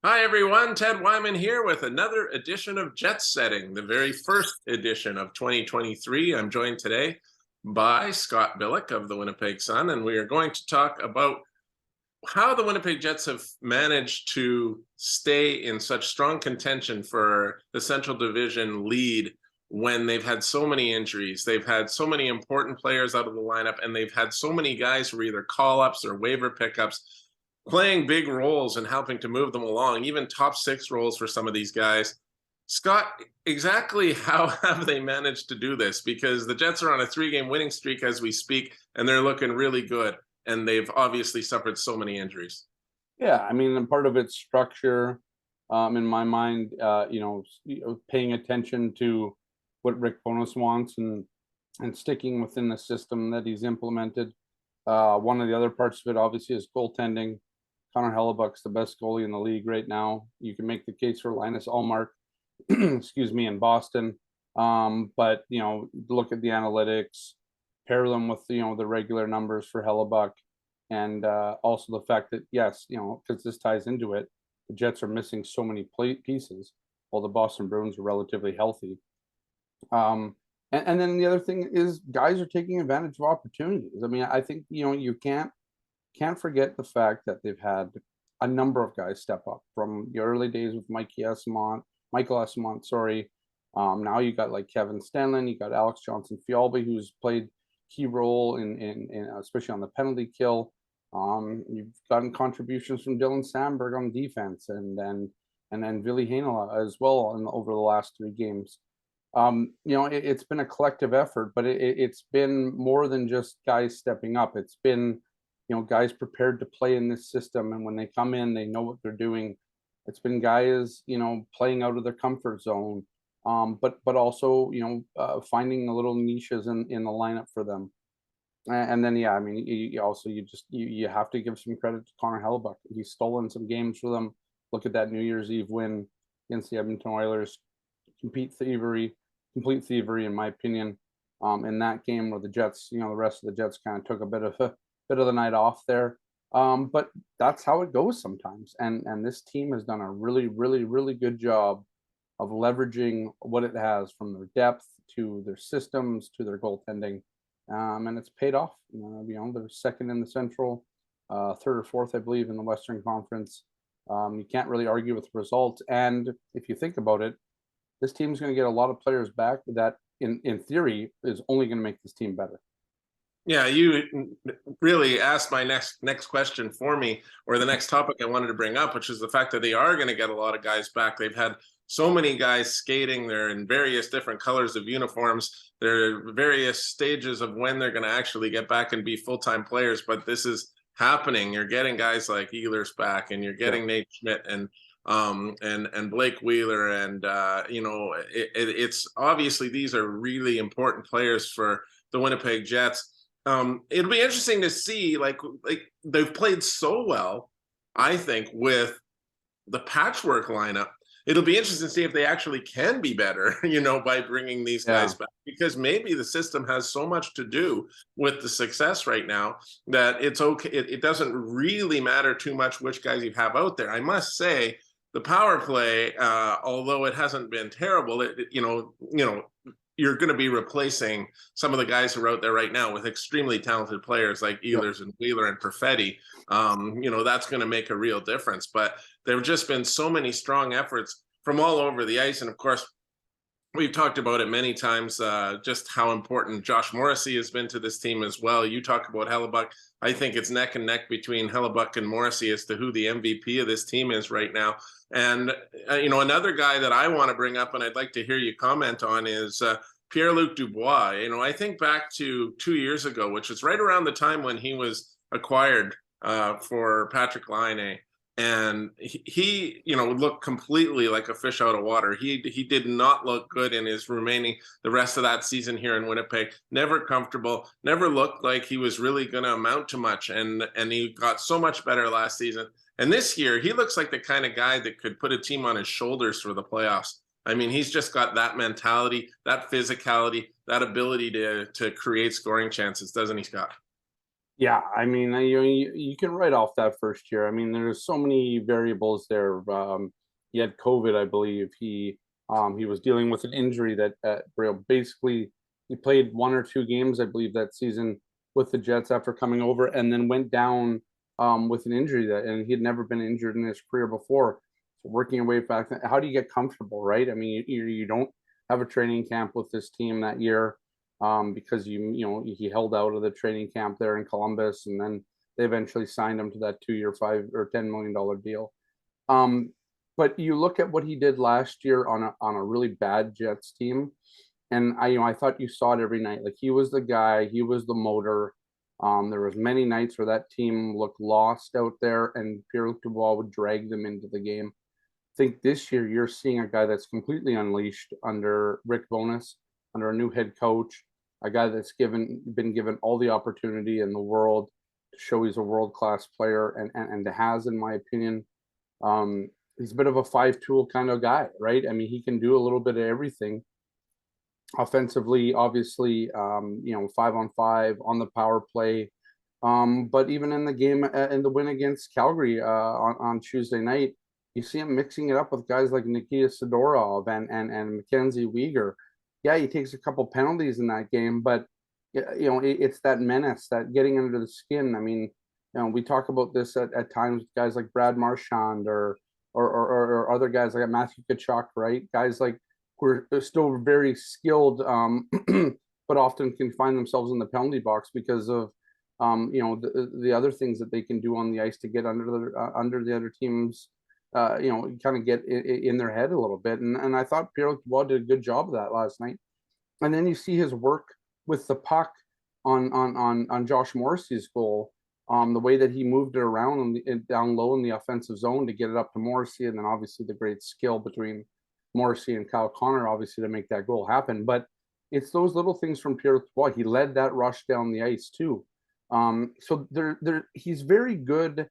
Hi, everyone. Ted Wyman here with another edition of Jet Setting, the very first edition of 2023. I'm joined today by Scott Billeck of the Winnipeg Sun, and we are going to talk about how the Winnipeg Jets have managed to stay in such strong contention for the Central Division lead when they've had so many injuries. They've had so many important players out of the lineup, and they've had so many guys who are either call-ups or waiver pickups playing big roles and helping to move them along, even top six roles for some of these guys. Scott, exactly how have they managed to do this? Because the Jets are on a 3-game winning streak as we speak, and they're looking really good. And they've obviously suffered so many injuries. Yeah, I mean, part of it's structure, in my mind. Paying attention to what Rick Bowness wants and sticking within the system that he's implemented. One of the other parts of it, obviously, is goaltending. Connor Hellebuck's the best goalie in the league right now. You can make the case for Linus Ullmark, excuse me, in Boston. But look at the analytics, pair them with the regular numbers for Hellebuck, and also the fact that yes, because this ties into it, the Jets are missing so many pieces, while the Boston Bruins are relatively healthy. And then the other thing is guys are taking advantage of opportunities. I mean, I think you can't forget the fact that they've had a number of guys step up from the early days with Michael Esamont, sorry. Now you got like Kevin Stenlin, you got Alex Johnson-Fialbi, who's played key role in especially on the penalty kill. You've gotten contributions from Dylan Sandberg on defense, and then Ville Heinola as well over the last 3 games. It's been a collective effort, but it's been more than just guys stepping up. It's been guys prepared to play in this system, and when they come in, they know what they're doing. It's been guys playing out of their comfort zone, but also finding a little niches in the lineup for them. And then yeah, I mean, you have to give some credit to Connor Hellebuck. He's stolen some games for them. Look at that New Year's Eve win against the Edmonton Oilers. Complete thievery in my opinion, in that game where the Jets, the rest of the Jets kind of took a bit of the night off there. But that's how it goes sometimes. And this team has done a really, really, really good job of leveraging what it has, from their depth to their systems to their goaltending. And it's paid off. They're second in the Central, third or fourth, I believe, in the Western Conference. You can't really argue with the results. And if you think about it, this team's going to get a lot of players back that, in theory, is only going to make this team better. Yeah, you really asked my next question for me, or the next topic I wanted to bring up, which is the fact that they are going to get a lot of guys back. They've had so many guys skating. They're in various different colors of uniforms. There are various stages of when they're going to actually get back and be full-time players, but this is happening. You're getting guys like Ehlers back, and you're getting Nate Schmidt and Blake Wheeler, and it's obviously these are really important players for the Winnipeg Jets. It'll be interesting to see, like they've played so well, I think, with the patchwork lineup. It'll be interesting to see if they actually can be better, by bringing these guys back, because maybe the system has so much to do with the success right now that it's okay. It doesn't really matter too much which guys you have out there. I must say, the power play, although it hasn't been terrible, you're going to be replacing some of the guys who are out there right now with extremely talented players like Ehlers and Wheeler and Perfetti. That's going to make a real difference. But there have just been so many strong efforts from all over the ice. And of course, we've talked about it many times, just how important Josh Morrissey has been to this team as well. You talk about Hellebuck. I think it's neck and neck between Hellebuck and Morrissey as to who the MVP of this team is right now. And, another guy that I want to bring up, and I'd like to hear you comment on, is Pierre-Luc Dubois. I think back to 2 years ago, which is right around the time when he was acquired for Patrick Laine. And he looked completely like a fish out of water. He did not look good in the rest of that season here in Winnipeg. Never comfortable, never looked like he was really going to amount to much. And he got so much better last season. And this year, he looks like the kind of guy that could put a team on his shoulders for the playoffs. I mean, he's just got that mentality, that physicality, that ability to create scoring chances, doesn't he, Scott? Yeah, I mean, you can write off that first year. I mean, there's so many variables there. He had COVID, I believe. He was dealing with an injury that basically he played 1 or 2 games, I believe, that season with the Jets after coming over, and then went down with an injury and he had never been injured in his career before. So working away back, how do you get comfortable, right? I mean, you don't have a training camp with this team that year because he held out of the training camp there in Columbus, and then they eventually signed him to that 2 year, $5 or $10 million deal. Um, but you look at what he did last year on a really bad Jets team, and I thought you saw it every night. Like he was the guy, he was the motor. There was many nights where that team looked lost out there, and Pierre-Luc Dubois would drag them into the game. I think this year you're seeing a guy that's completely unleashed under Rick Bowness, under a new head coach, a guy that's been given all the opportunity in the world to show he's a world class player, and has, in my opinion, he's a bit of a 5 tool kind of guy, right? I mean, he can do a little bit of everything offensively, obviously, 5-on-5 on the power play. But even in the game, in the win against Calgary on Tuesday night, you see him mixing it up with guys like Nikita Sidorov and Mackenzie Weegar. Yeah, he takes a couple penalties in that game, but it's that menace, that getting under the skin. I mean, we talk about this at times with guys like Brad Marchand or other guys like Matthew Tkachuk, right? Guys like who are still very skilled, but often can find themselves in the penalty box because of the other things that they can do on the ice to get under the other team's kind of get in their head a little bit. And I thought Pierre-Luc Dubois did a good job of that last night. And then you see his work with the puck on Josh Morrissey's goal, the way that he moved it around and down low in the offensive zone to get it up to Morrissey, and then obviously the great skill between Morrissey and Kyle Connor, obviously, to make that goal happen. But it's those little things from Pierre-Luc Dubois. He led that rush down the ice too. So he's very good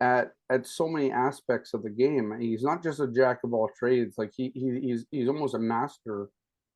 at so many aspects of the game. He's not just a jack of all trades. Like he's almost a master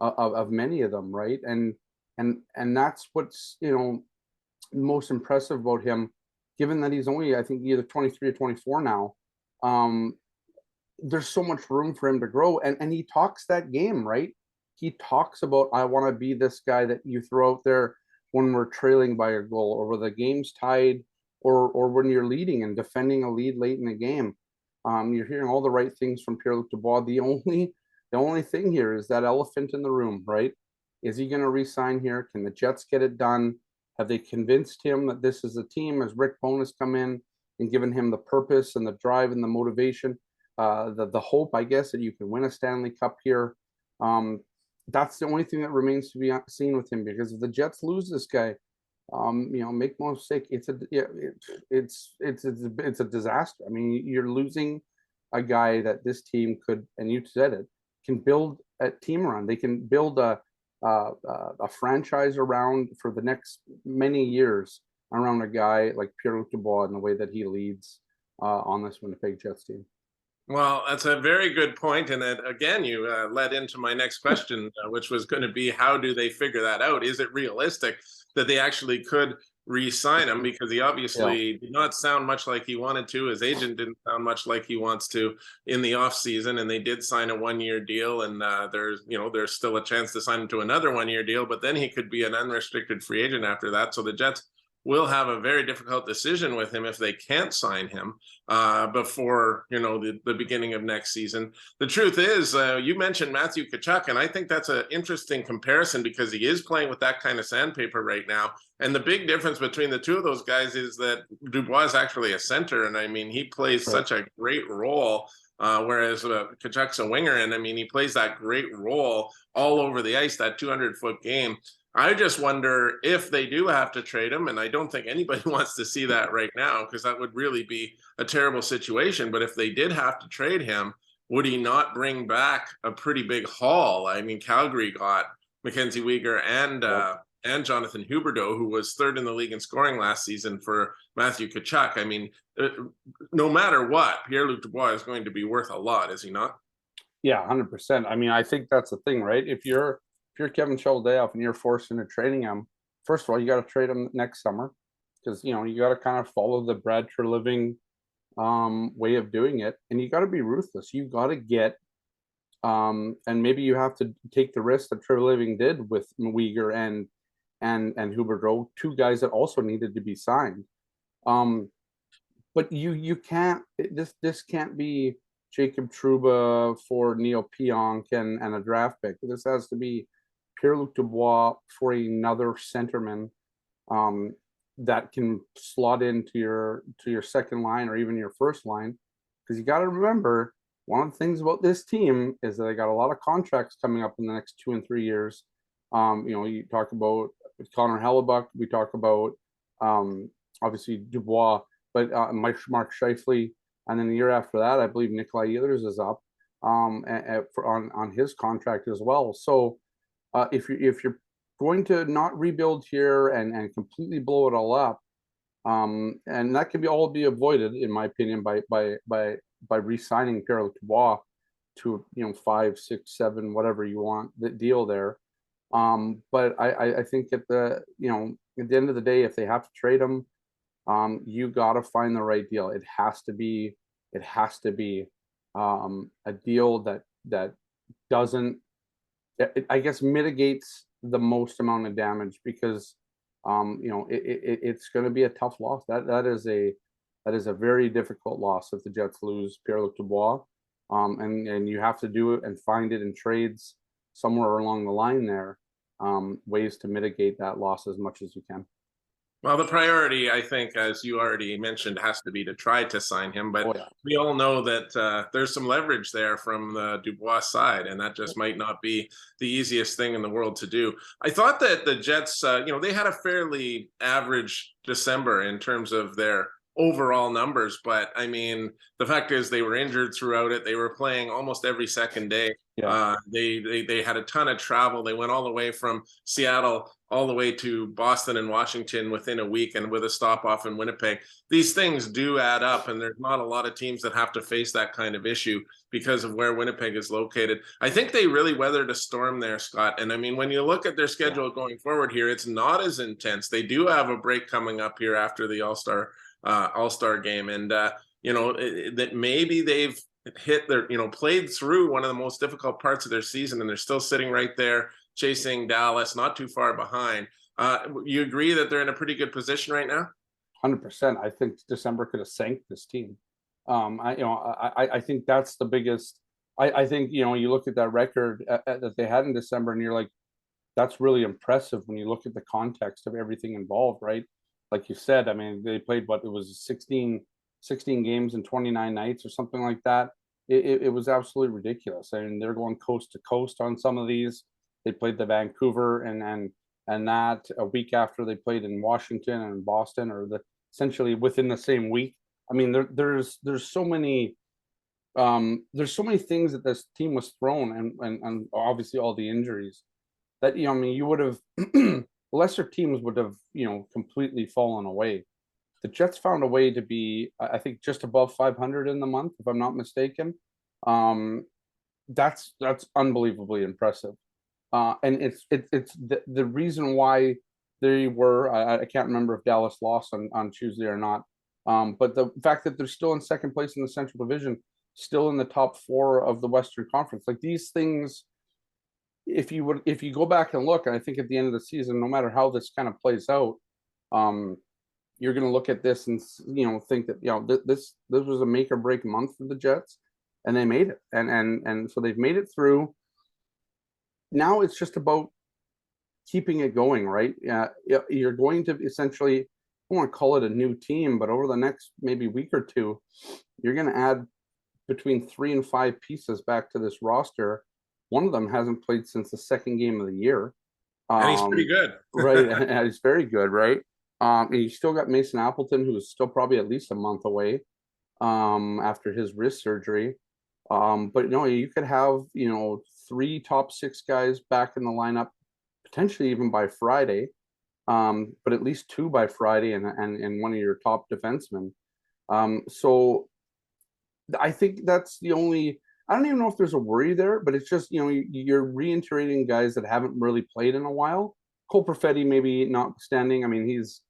of many of them, right? And that's what's most impressive about him, given that he's only, I think, either 23 or 24 now. There's so much room for him to grow, and he talks that game, right? He talks about, I want to be this guy that you throw out there when we're trailing by a goal, or when the game's tied, or when you're leading and defending a lead late in the game. You're hearing all the right things from Pierre-Luc Dubois. The only thing here is that elephant in the room, right? Is he going to re-sign here? Can the Jets get it done? Have they convinced him that this is a team? Has Rick Bowness come in and given him the purpose and the drive and the motivation, the hope, I guess, that you can win a Stanley Cup here? That's the only thing that remains to be seen with him, because if the Jets lose this guy, make no mistake, it's a disaster. I mean, you're losing a guy that this team could, and you said it, can build a team around. They can build a franchise around for the next many years around a guy like Pierre-Luc Dubois and the way that he leads on this Winnipeg Jets team. Well, that's a very good point, and that again, you led into my next question, which was going to be, how do they figure that out? Is it realistic that they actually could re-sign him? Because he obviously did not sound much like he wanted to. His agent didn't sound much like he wants to in the off season, and they did sign a 1 year deal, and there's still a chance to sign him to another 1 year deal, but then he could be an unrestricted free agent after that. So the Jets will have a very difficult decision with him if they can't sign him before the beginning of next season. The truth is, you mentioned Matthew Tkachuk, and I think that's an interesting comparison because he is playing with that kind of sandpaper right now. And the big difference between the two of those guys is that Dubois is actually a center, and I mean, he plays such a great role. Whereas Tkachuk's a winger, and I mean, he plays that great role all over the ice, that 200-foot game. I just wonder if they do have to trade him, and I don't think anybody wants to see that right now, because that would really be a terrible situation. But if they did have to trade him, would he not bring back a pretty big haul? I mean, Calgary got Mackenzie Weegar and Jonathan Huberdeau, who was third in the league in scoring last season for Matthew Tkachuk. I mean, no matter what, Pierre-Luc Dubois is going to be worth a lot, is he not? Yeah, 100%. I mean, I think that's the thing, right? If you're Kevin Sheldayoff and you're forced into trading him, first of all, you got to trade him next summer. because you got to kind of follow the Brad Treliving way of doing it, and you got to be ruthless. You got to get and maybe you have to take the risk that Treliving did with Uyghur and Huberdeau, two guys that also needed to be signed. But you can't, this can't be Jacob Trouba for Neil Pionk and a draft pick. This has to be Pierre-Luc Dubois for another centerman that can slot into your second line or even your first line. Because you got to remember, one of the things about this team is that they got a lot of contracts coming up in the next 2 and 3 years. You talk about Connor Hellebuck, we talk about obviously Dubois, but Mark Scheifele, and then the year after that, I believe Nikolai Ehlers is up on his contract as well. So if you're going to not rebuild here and completely blow it all up, and that can all be avoided, in my opinion, by re-signing Pierre-Luc Dubois to 5, 6, 7, whatever you want the deal there. But I think at the end of the day, if they have to trade him, you got to find the right deal. It has to be a deal that doesn't, I guess, mitigates the most amount of damage, because it's going to be a tough loss. That is a very difficult loss if the Jets lose Pierre-Luc Dubois, and you have to do it and find it in trades somewhere along the line there, ways to mitigate that loss as much as you can. Well, the priority, I think, as you already mentioned, has to be to try to sign him. But we all know that there's some leverage there from the Dubois side, and that just might not be the easiest thing in the world to do. I thought that the Jets, they had a fairly average December in terms of their overall numbers, but I mean, the fact is they were injured throughout it. They were playing almost every second day. They had a ton of travel. They went all the way from Seattle all the way to Boston and Washington within a week, and with a stop off in Winnipeg. These things do add up, and there's not a lot of teams that have to face that kind of issue because of where Winnipeg is located. I think they really weathered a storm there, Scott. And I mean, when you look at their schedule going forward here, it's not as intense. They do have a break coming up here after the All-Star game, and that maybe they've hit their played through one of the most difficult parts of their season, and they're still sitting right there chasing Dallas, not too far behind. You agree that they're in a pretty good position right now? 100%. I think December could have sank this team. I think that's the biggest. I think you look at that record that they had in December, and you're like, that's really impressive when you look at the context of everything involved, right? Like you said, I mean, they played it was 16 games in 29 nights or something like that. It was absolutely ridiculous. I mean, they're going coast to coast on some of these. They played the Vancouver and that a week after they played in Washington and Boston, or essentially within the same week. I mean, there's so many things that this team was thrown, and obviously all the injuries that you would have lesser teams would have completely fallen away. The Jets found a way to be, I think, just above 500 in the month, if I'm not mistaken. That's unbelievably impressive. And it's the reason why they were, I can't remember if Dallas lost on Tuesday or not, but the fact that they're still in second place in the Central Division, still in the top 4 of the Western Conference, like these things, if you go back and look, and I think at the end of the season, no matter how this kind of plays out, you're going to look at this and think that this was a make or break month for the Jets, and they made it, and so they've made it through. Now it's just about keeping it going, right? You're going to essentially, I don't want to call it a new team, but over the next maybe week or two, you're going to add between 3 and 5 pieces back to this roster. One of them hasn't played since the second game of the year. And he's pretty good. Right, and he's very good, right? And you still got Mason Appleton, who is still probably at least a month away after his wrist surgery. But you could have 3 top 6 guys back in the lineup, potentially even by Friday, but at least 2 by Friday, and one of your top defensemen. So I think that's the only. I don't even know if there's a worry there, but it's just you're reiterating guys that haven't really played in a while. Cole Perfetti maybe notwithstanding. I mean, he's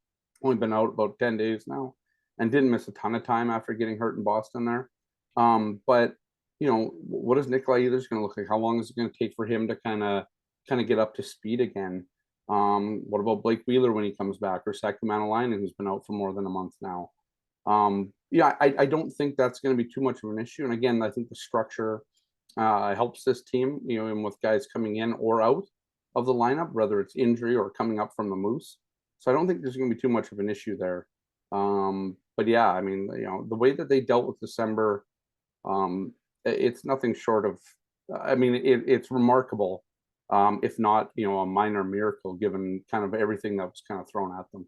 only been out about 10 days now and didn't miss a ton of time after getting hurt in Boston there. But you know, what is Nikolai Ehlers going to look like? How long is it going to take for him to kind of get up to speed again? What about Blake Wheeler when he comes back, or Saku Manalainen, who's been out for more than a month now? Yeah, I don't think that's going to be too much of an issue. And again, I think the structure helps this team, you know, and with guys coming in or out of the lineup, whether it's injury or coming up from the Moose. So I don't think there's going to be too much of an issue there. But yeah, I mean, you know, the way that they dealt with December, it's nothing short of, I mean, it's remarkable, if not, you know, a minor miracle given kind of everything that was kind of thrown at them.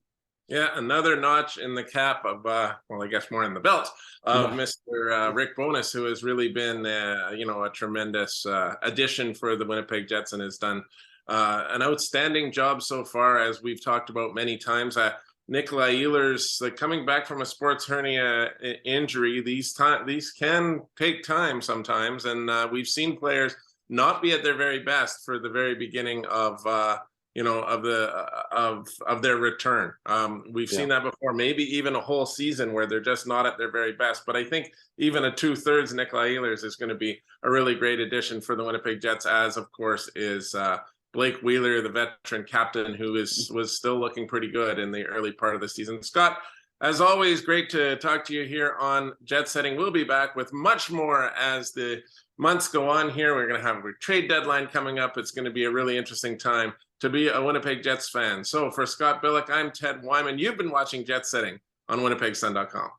Yeah, another notch in the cap of, well, I guess more in the belt of Yeah. Mr. Rick Bowness, who has really been, you know, a tremendous addition for the Winnipeg Jets and has done an outstanding job so far, as we've talked about many times. Nikolai Ehlers, like, coming back from a sports hernia injury, these can take time sometimes, and we've seen players not be at their very best for the very beginning of you know, of their return. We've seen that before, maybe even a whole season where they're just not at their very best. But I think even a 2/3 Nikolai Ehlers is going to be a really great addition for the Winnipeg Jets, as of course is Blake Wheeler, the veteran captain, who was still looking pretty good in the early part of the season. Scott, as always, great to talk to you here on Jet Setting. We'll be back with much more as the months go on here. We're going to have a trade deadline coming up. It's going to be a really interesting time to be a Winnipeg Jets fan. So for Scott Billeck, I'm Ted Wyman. You've been watching Jet Setting on winnipegsun.com.